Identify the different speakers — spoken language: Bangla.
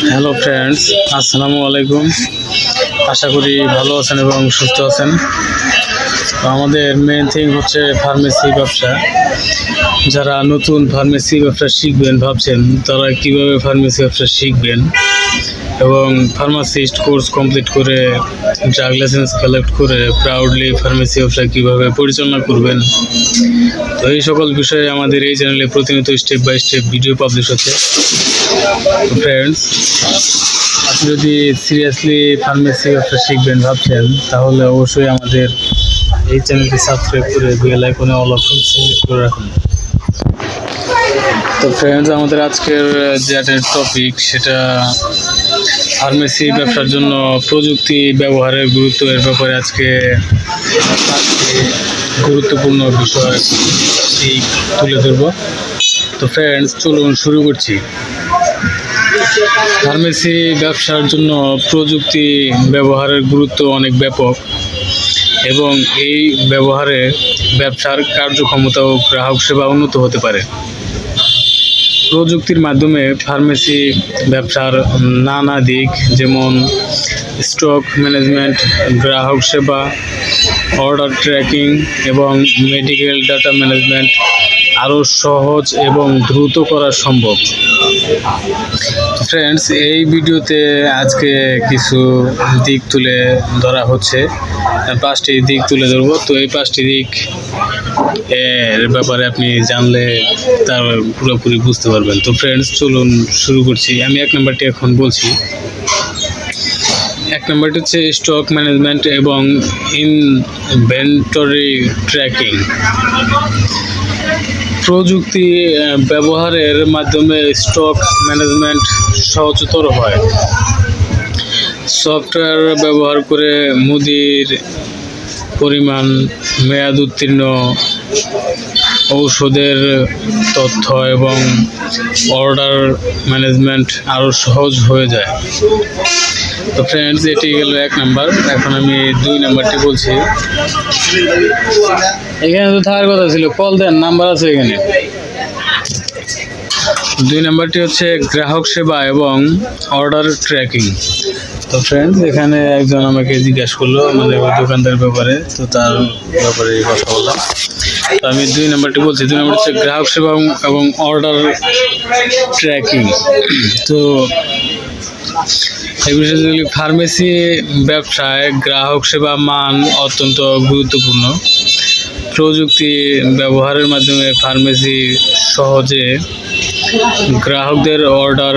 Speaker 1: হ্যালো ফ্রেন্ডস, আসসালামু আলাইকুম। আশা করি ভালো আছেন এবং সুস্থ আছেন। তো আমাদের মেন থিং হচ্ছে ফার্মেসি ব্যবসা। যারা নতুন ফার্মেসি ব্যবসা শিখবেন ভাবছেন, তারা কিভাবে ফার্মেসি ব্যবসা শিখবেন এবং ফার্মাসিস্ট কোর্স কমপ্লিট করে ড্রাগ লাইসেন্স কালেক্ট করে প্রাউডলি ফার্মেসি ব্যবসা কীভাবে পরিচালনা করবেন, তো এই সকল বিষয়ে আমাদের এই চ্যানেলে প্রতিনিয়ত step by step video publish হচ্ছে। তো ফ্রেন্ডস, আপনি যদি সিরিয়াসলি ফার্মেসি ব্যবসা শিখবেন ভাবছেন, তাহলে অবশ্যই আমাদের এই চ্যানেলটি সাবস্ক্রাইব করে বেল আইকনে অল অপশন সিলেক্ট করে রাখুন। তো ফ্রেন্ডস, আমাদের আজকের যে টপিক সেটা ফার্মেসি ব্যবসার জন্য প্রযুক্তি ব্যবহারের গুরুত্বের ব্যাপারে আজকে গুরুত্বপূর্ণ বিষয় তুলে ধরব। তো ফ্রেন্ডস, চলুন শুরু করছি। ফার্মেসি ব্যবসার জন্য প্রযুক্তি ব্যবহারের গুরুত্ব অনেক ব্যাপক এবং এই ব্যবহারে ব্যবসার কার্যক্ষমতা ও গ্রাহক সেবা উন্নত হতে পারে। প্রযুক্তির মাধ্যমে ফার্মেসি ব্যবসার নানা দিক, যেমন স্টক ম্যানেজমেন্ট, গ্রাহক সেবা, অর্ডার ট্র্যাকিং এবং মেডিকেল ডাটা ম্যানেজমেন্ট আরও সহজ এবং দ্রুত করা সম্ভব। ফ্রেন্ডস, এই ভিডিওতে আজকে কিছু দিক তুলে ধরা হচ্ছে, 5টি দিক তুলে ধরবো। তো এই 5টি দিক এর ব্যাপারে আপনি জানলে তার পুরোপুরি বুঝতে পারবেন। তো ফ্রেন্ডস, চলুন শুরু করছি। আমি 1 নম্বরটি এখন বলছি। 1 নম্বরটি হচ্ছে স্টক ম্যানেজমেন্ট এবং ইনভেন্টরি ট্র্যাকিং। প্রযুক্তি ব্যবহারের মাধ্যমে স্টক ম্যানেজমেন্ট সহজতর হয়। সফটওয়্যার ব্যবহার করে মুদির পরিমাণ, মেয়াদ উত্তীর্ণ ঔষধের তথ্য এবং অর্ডার ম্যানেজমেন্ট আরও সহজ হয়ে যায়। তো ফ্রেন্ডস, এটি গেল 1 নাম্বার। এখন আমি 2 নাম্বারটি বলছি। এখানে তো থাকার কথা ছিল, কল দেন, নাম্বার আছে এখানে। 2 নাম্বারটি হচ্ছে গ্রাহক সেবা এবং অর্ডার ট্র্যাকিং। তো ফ্রেন্ডস, এখানে একজন আমাকে জিজ্ঞাসা করলো ওই দোকানদার ব্যাপারে, তো তার ব্যাপারে কথা বললাম। তো আমি 2 নাম্বারটি বলছি। 2 নাম্বার হচ্ছে গ্রাহক সেবা এবং অর্ডার ট্র্যাকিং। তো এই বিষয়গুলি ফার্মেসি ব্যবসায় গ্রাহক সেবা মান অত্যন্ত গুরুত্বপূর্ণ। প্রযুক্তি ব্যবহারের মাধ্যমে ফার্মেসি সহজে গ্রাহকদের অর্ডার